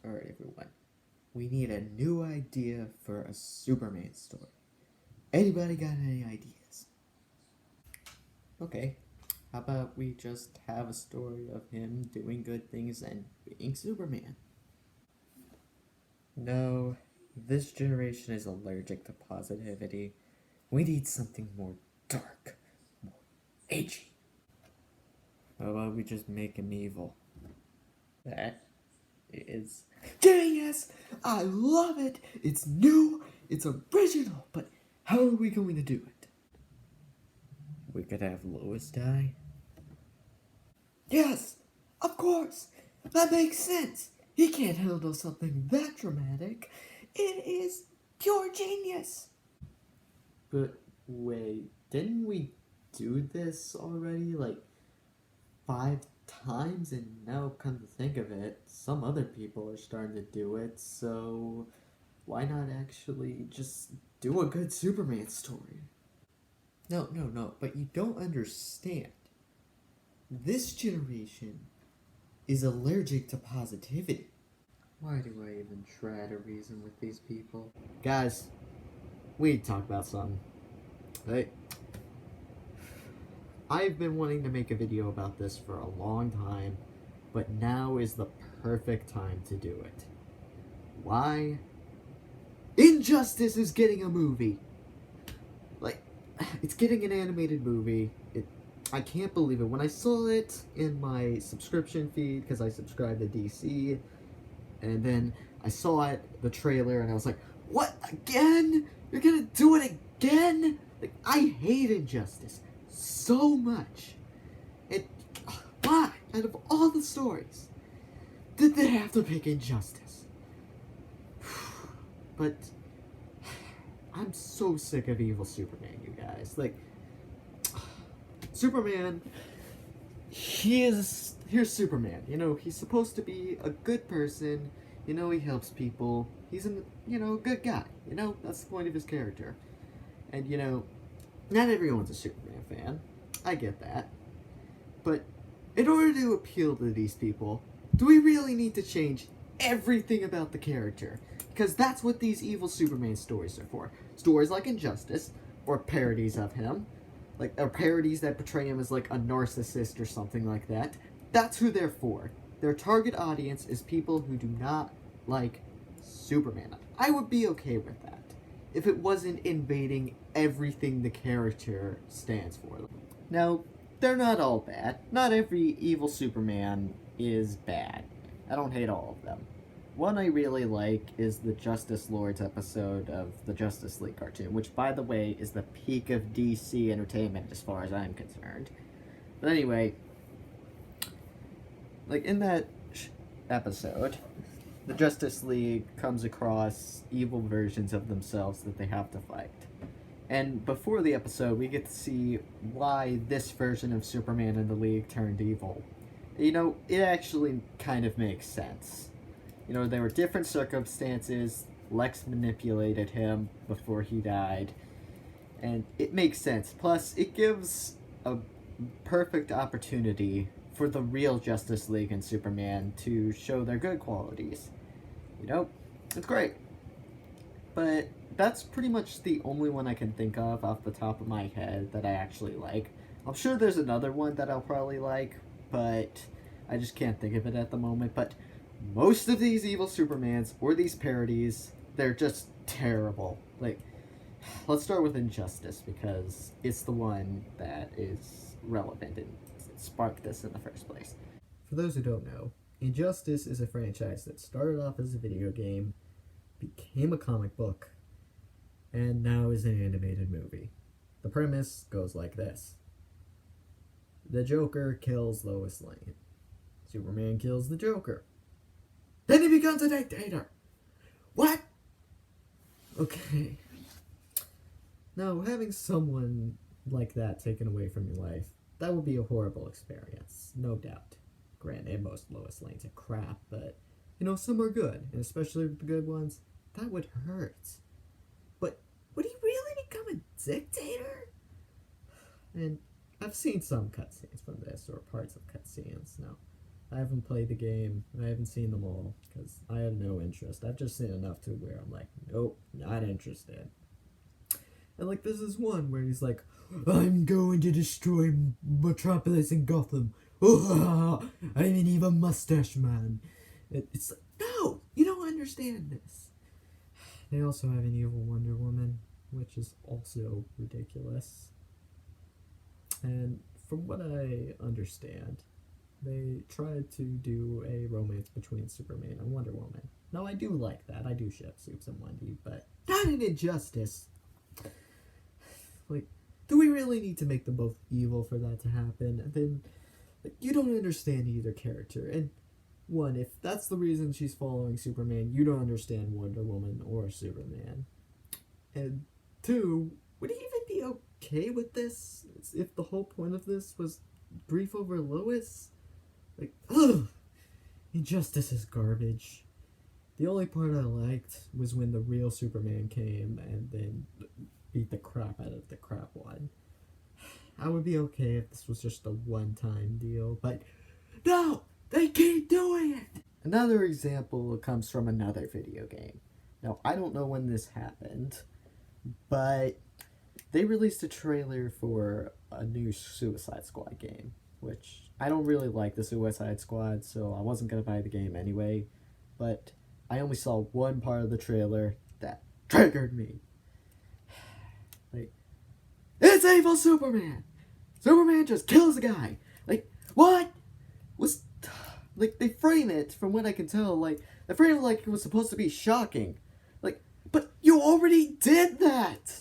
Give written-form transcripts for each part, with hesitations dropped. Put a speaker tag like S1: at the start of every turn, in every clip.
S1: Alright, everyone. We need a new idea for a Superman story. Anybody got any ideas? Okay, how about we just have a story of him doing good things and being Superman? No, this generation is allergic to positivity. We need something more dark, more edgy. How about we just make him evil? That is genius! I love it! It's new, it's original, but how are we going to do it? We could have Lois die? Yes! Of course! That makes sense! He can't handle something that dramatic. It is pure genius! But wait, didn't we do this already, like, 5 times? And now, come to think of it, some other people are starting to do it, so why not actually just do a good Superman story? No, but you don't understand. This generation is allergic to positivity. Why do I even try to reason with these people? Guys, we need to talk about something. Hey, I've been wanting to make a video about this for a long time, but now is the perfect time to do it. Why? Injustice is getting a movie! Like, it's getting an animated movie. I can't believe it. When I saw it in my subscription feed, because I subscribe to DC, and then I saw it, the trailer, and I was like, what, again? You're gonna do it again? Like, I hate Injustice so much. Why? Out of all the stories, did they have to pick Injustice? But I'm so sick of evil Superman, you guys. Like, Superman, here's Superman. You know, he's supposed to be a good person. You know, he helps people. He's a good guy. You know, that's the point of his character. And, you know, not everyone's a Superman fan. I get that. But in order to appeal to these people, do we really need to change everything about the character? Because that's what these evil Superman stories are for. Stories like Injustice, or parodies of him, or parodies that portray him as, like, a narcissist or something like that. That's who they're for. Their target audience is people who do not like Superman. I would be okay with that if it wasn't invading everything the character stands for. Now, they're not all bad. Not every evil Superman is bad. I don't hate all of them. One I really like is the Justice Lords episode of the Justice League cartoon, which, by the way, is the peak of DC entertainment as far as I'm concerned. But anyway, like, in that episode, the Justice League comes across evil versions of themselves that they have to fight. And before the episode, we get to see why this version of Superman in the League turned evil. You know, it actually kind of makes sense. You know, there were different circumstances. Lex manipulated him before he died. And it makes sense. Plus, it gives a perfect opportunity for the real Justice League and Superman to show their good qualities. You know, it's great. But that's pretty much the only one I can think of off the top of my head that I actually like. I'm sure there's another one that I'll probably like, but I just can't think of it at the moment. But most of these evil Supermans, or these parodies, they're just terrible. Like, let's start with Injustice, because it's the one that is relevant and sparked this in the first place. For those who don't know, Injustice is a franchise that started off as a video game, became a comic book, and now is an animated movie. The premise goes like this. The Joker kills Lois Lane. Superman kills the Joker. Then he becomes a dictator. What? Okay. Now, having someone like that taken away from your life, that would be a horrible experience, no doubt. Granted, most Lois Lanes are crap, but, you know, some are good, and especially the good ones, that would hurt. But would he really become a dictator? And I've seen some cutscenes from this, or parts of cutscenes. Now, I haven't played the game. I haven't seen them all because I have no interest. I've just seen enough to where I'm like, nope, not interested. And like, this is one where he's like, I'm going to destroy Metropolis and Gotham. I'm an evil mustache man. It's like, no, you don't understand this. They also have an evil Wonder Woman, which is also ridiculous. And from what I understand, they tried to do a romance between Superman and Wonder Woman. Now, I do like that. I do ship Supes and Wendy, but not an injustice. Like, do we really need to make them both evil for that to happen? And then, like, you don't understand either character. And one, if that's the reason she's following Superman, you don't understand Wonder Woman or Superman. And two, would he even be okay with this if the whole point of this was grief over Lois? Like, ugh! Injustice is garbage. The only part I liked was when the real Superman came and then beat the crap out of the crap one. I would be okay if this was just a one-time deal, but no! They keep doing it! Another example comes from another video game. Now, I don't know when this happened, but they released a trailer for a new Suicide Squad game, which I don't really like the Suicide Squad, so I wasn't going to buy the game anyway, but I only saw one part of the trailer that triggered me. Like, it's evil Superman! Superman just kills a guy! Like, what? Like, they frame it, from what I can tell, like, they frame it like it was supposed to be shocking. Like, but you already did that!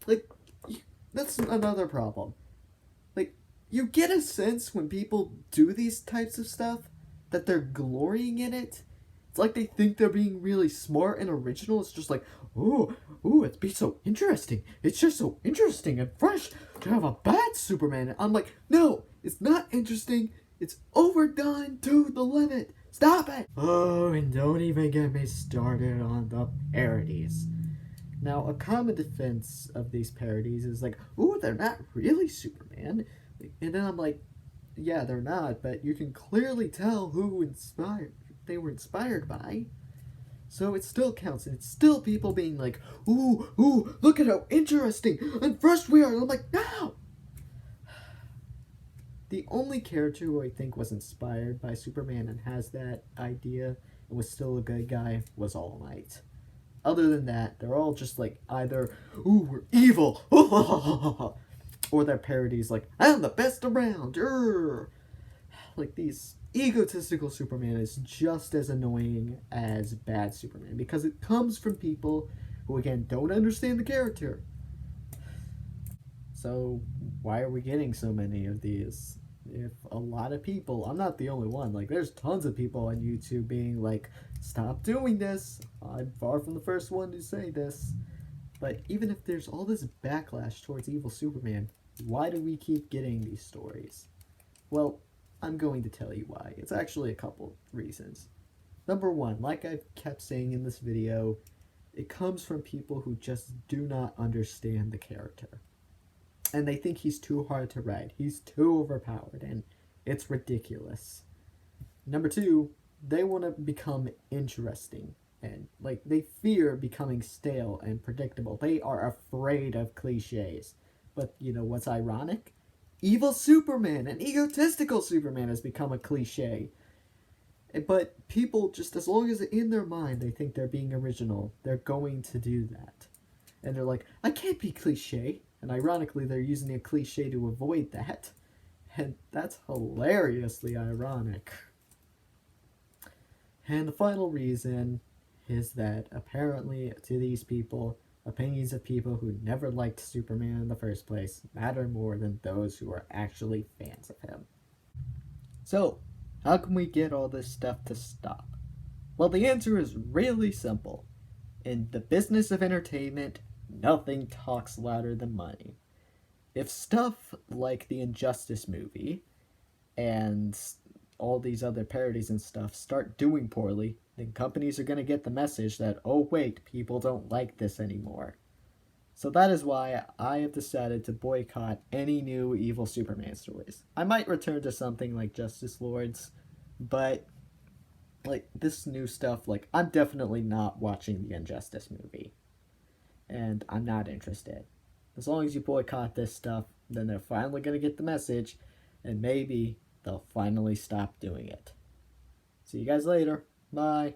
S1: Like, that's another problem. Like, you get a sense when people do these types of stuff that they're glorying in it. It's like they think they're being really smart and original. It's just like, ooh, it'd be so interesting. It's just so interesting and fresh to have a bad Superman. And I'm like, no, it's not interesting. It's overdone to the limit. Stop it. Oh, and don't even get me started on the parodies. Now, a common defense of these parodies is like, ooh, they're not really Superman. And then I'm like, yeah, they're not, but you can clearly tell who they were inspired by. So it still counts, and it's still people being like, ooh, look at how interesting and fresh we are. And I'm like, no! The only character who I think was inspired by Superman and has that idea and was still a good guy was All Might. Other than that, they're all just like either, ooh, we're evil, or their parodies like, I'm the best around, like these egotistical Superman is just as annoying as bad Superman because it comes from people who, again, don't understand the character. So why are we getting so many of these? If a lot of people, I'm not the only one, like there's tons of people on YouTube being like, stop doing this. I'm far from the first one to say this. But even if there's all this backlash towards evil Superman, why do we keep getting these stories? Well, I'm going to tell you why. It's actually a couple reasons. Number one, like I've kept saying in this video, it comes from people who just do not understand the character. And they think he's too hard to write. He's too overpowered, and it's ridiculous. Number two, they want to become interesting. And, like, they fear becoming stale and predictable. They are afraid of cliches. But, you know what's ironic? Evil Superman, an egotistical Superman, has become a cliche. But people, just as long as in their mind they think they're being original, they're going to do that. And they're like, I can't be cliche. And ironically, they're using a cliche to avoid that. And that's hilariously ironic. And the final reason is that apparently to these people, opinions of people who never liked Superman in the first place matter more than those who are actually fans of him. So, how can we get all this stuff to stop? Well, the answer is really simple. In the business of entertainment, nothing talks louder than money. If stuff like the Injustice movie and all these other parodies and stuff start doing poorly, then companies are going to get the message that, oh wait, people don't like this anymore. So that is why I have decided to boycott any new evil Superman stories. I might return to something like Justice Lords, but like this new stuff, like I'm definitely not watching the Injustice movie, and I'm not interested. As long as you boycott this stuff, then they're finally gonna get the message, and maybe they'll finally stop doing it. See you guys later. Bye.